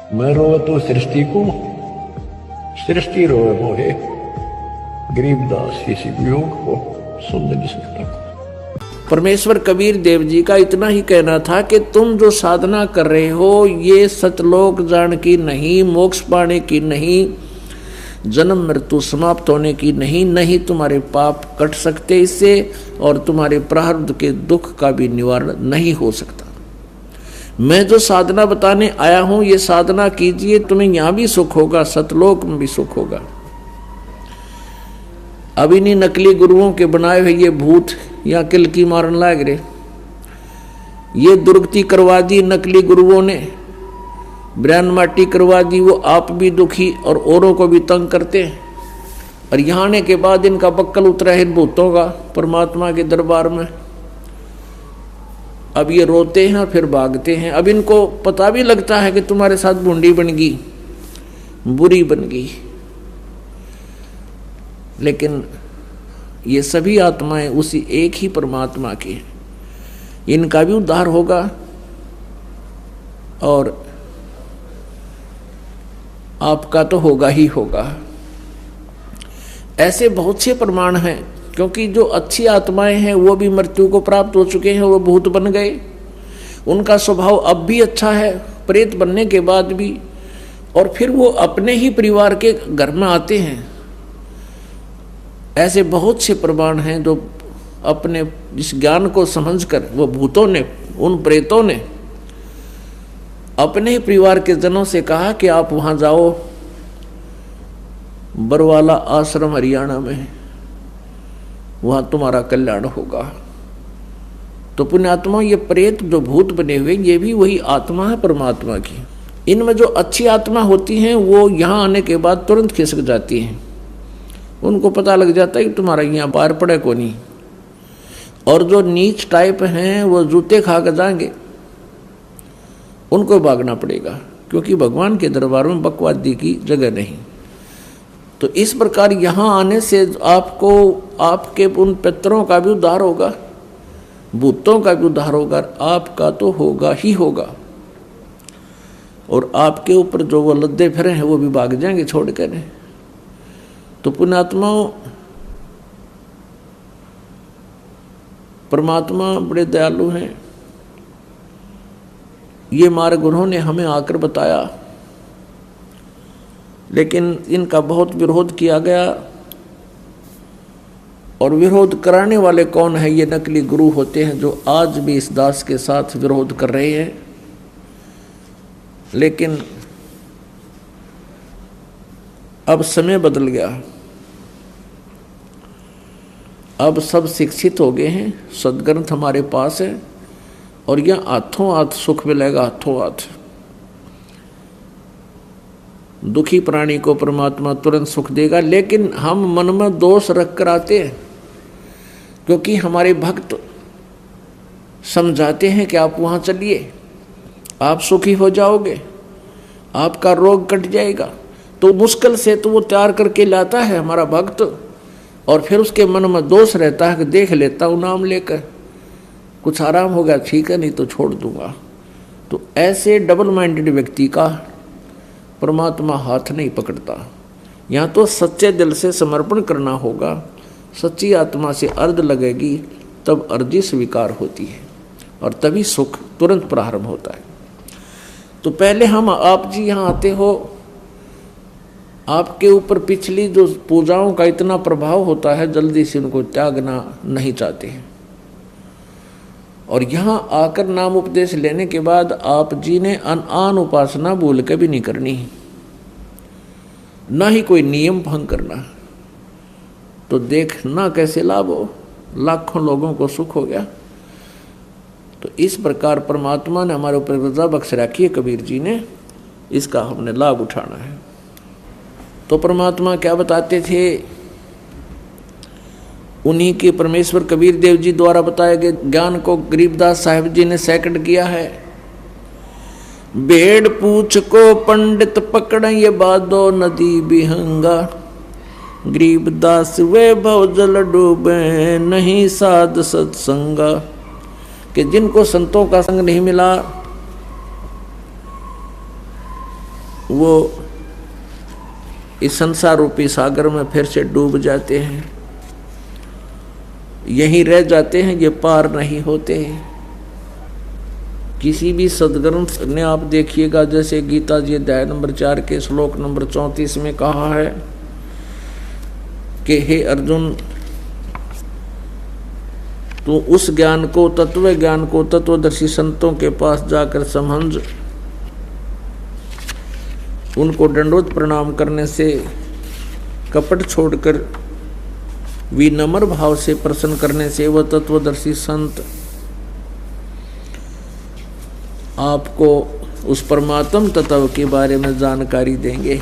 मैं रोवे तो सृष्टि को, सृष्टि रोवे मोहे। गरीबदास इसी वियोग को सुन नहीं सकता। परमेश्वर कबीर देव जी का इतना ही कहना था कि तुम जो साधना कर रहे हो ये सतलोक जान की नहीं, मोक्ष पाने की नहीं, जन्म मृत्यु समाप्त होने की नहीं, नहीं तुम्हारे पाप कट सकते इससे, और तुम्हारे प्रारब्ध के दुख का भी निवारण नहीं हो सकता। मैं जो साधना बताने आया हूं ये साधना कीजिए, तुम्हें यहां भी सुख होगा, सतलोक में भी सुख होगा। अब इन्हीं नकली गुरुओं के बनाए हुए ये भूत या किलकी मारन लाग रहे, ये दुर्गति करवा दी नकली गुरुओं ने, ब्रैन माटी करवा दी, वो आप भी दुखी और औरों को भी तंग करते हैं। और यहाँ आने के बाद इनका बक्कल उतरा है भूतों का परमात्मा के दरबार में। अब ये रोते हैं फिर भागते हैं। अब इनको पता भी लगता है कि तुम्हारे साथ बूंदी बन गई, बुरी बन गई, लेकिन ये सभी आत्माएं उसी एक ही परमात्मा की हैं। इनका भी उद्धार होगा और आपका तो होगा ही होगा। ऐसे बहुत से प्रमाण हैं, क्योंकि जो अच्छी आत्माएं हैं वो भी मृत्यु को प्राप्त हो चुके हैं, वो भूत बन गए, उनका स्वभाव अब भी अच्छा है प्रेत बनने के बाद भी, और फिर वो अपने ही परिवार के घर में आते हैं। ऐसे बहुत से प्रमाण हैं जो अपने इस ज्ञान को समझकर वो भूतों ने, उन प्रेतों ने अपने ही परिवार के जनों से कहा कि आप वहां जाओ, बरवाला आश्रम हरियाणा में, वहां तुम्हारा कल्याण होगा। तो पुण्यात्मा, ये प्रेत जो भूत बने हुए ये भी वही आत्मा है परमात्मा की। इनमें जो अच्छी आत्मा होती हैं वो यहाँ आने के बाद तुरंत खिसक जाती हैं। उनको पता लग जाता है कि तुम्हारा यहाँ पार पड़े को नहीं। और जो नीच टाइप हैं वो जूते खा कर जाएंगे, उनको भागना पड़ेगा, क्योंकि भगवान के दरबार में बकवादी की जगह नहीं। तो इस प्रकार यहाँ आने से आपको आपके उन पितरों का भी उद्धार होगा, भूतों का भी उद्धार होगा, आपका तो होगा ही होगा। और आपके ऊपर जो वो लद्दे फिरे हैं वो भी भाग जाएंगे छोड़ कर। तो पुण्यात्माओं, परमात्मा बड़े दयालु हैं। ये मार्ग उन्होंने हमें आकर बताया, लेकिन इनका बहुत विरोध किया गया। और विरोध कराने वाले कौन है? ये नकली गुरु होते हैं जो आज भी इस दास के साथ विरोध कर रहे हैं। लेकिन अब समय बदल गया, अब सब शिक्षित हो गए हैं, सदग्रंथ हमारे पास है, और यह हाथों हाथ सुख मिलेगा, हाथों हाथ। दुखी प्राणी को परमात्मा तुरंत सुख देगा। लेकिन हम मन में दोष रख कर आते हैं, क्योंकि हमारे भक्त समझाते हैं कि आप वहाँ चलिए, आप सुखी हो जाओगे, आपका रोग कट जाएगा। तो मुश्किल से तो वो तैयार करके लाता है हमारा भक्त, और फिर उसके मन में दोष रहता है कि देख लेता हूँ नाम लेकर, कुछ आराम हो गया ठीक है, नहीं तो छोड़ दूंगा। तो ऐसे डबल माइंडेड व्यक्ति का परमात्मा हाथ नहीं पकड़ता। यहाँ तो सच्चे दिल से समर्पण करना होगा, सच्ची आत्मा से अर्ध लगेगी, तब अर्जी स्वीकार होती है और तभी सुख तुरंत प्रारंभ होता है। तो पहले हम आप जी यहाँ आते हो, आपके ऊपर पिछली जो पूजाओं का इतना प्रभाव होता है, जल्दी से उनको त्यागना नहीं चाहते हैं। और यहाँ आकर नाम उपदेश लेने के बाद आप जी ने आन उपासना भूल के भी नहीं करनी, ना ही कोई नियम भंग करना। तो देखना कैसे लाभ हो, लाखों लोगों को सुख हो गया। तो इस प्रकार परमात्मा ने हमारे ऊपर रजा बख्श रखी है, कबीर जी ने, इसका हमने लाभ उठाना है। तो परमात्मा क्या बताते थे? उन्हीं के परमेश्वर कबीर देव जी द्वारा बताए गए ज्ञान को गरीबदास साहिब जी ने सेकंड किया है। भेड़ पूछ को पंडित पकड़ ये बादो नदी बिहंगा, गरीबदास वे भव जल डूबे नहीं साध सत्संगा। कि जिनको संतों का संग नहीं मिला, वो इस संसार रूपी सागर में फिर से डूब जाते हैं, यहीं रह जाते हैं, ये पार नहीं होते। किसी भी सदग्रंथ ने आप देखिएगा, जैसे गीता जी अध्याय नंबर 4 के श्लोक नंबर 34 में कहा है कि हे अर्जुन, तू उस ज्ञान को, तत्व ज्ञान को तत्वदर्शी संतों के पास जाकर समझ, उनको दंडवत प्रणाम करने से, कपट छोड़कर विनम्र भाव से प्रसन्न करने से वह तत्वदर्शी संत आपको उस परमात्म तत्व के बारे में जानकारी देंगे।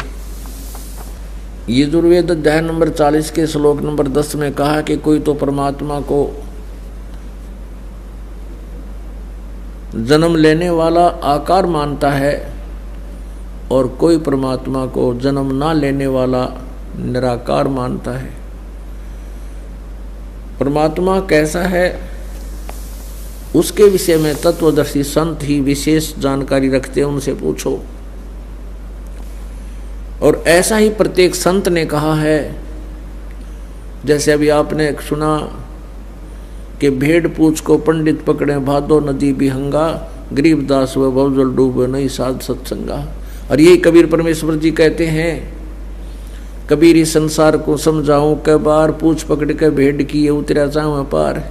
यजुर्वेद अध्याय नंबर 40 के श्लोक नंबर 10 में कहा कि कोई तो परमात्मा को जन्म लेने वाला आकार मानता है और कोई परमात्मा को जन्म ना लेने वाला निराकार मानता है। परमात्मा कैसा है उसके विषय में तत्वदर्शी संत ही विशेष जानकारी रखते हैं, उनसे पूछो। और ऐसा ही प्रत्येक संत ने कहा है। जैसे अभी आपने सुना कि भेड़ पूछ को पंडित पकड़े, भादो नदी बिहंगा, गरीबदास व भवजल डूबे नहीं साध सत्संगा। और यही कबीर परमेश्वर जी कहते हैं, कबीर इस संसार को समझाऊं कै बार, पूछ पकड़ के भेड़ की उतरा जाऊं पार।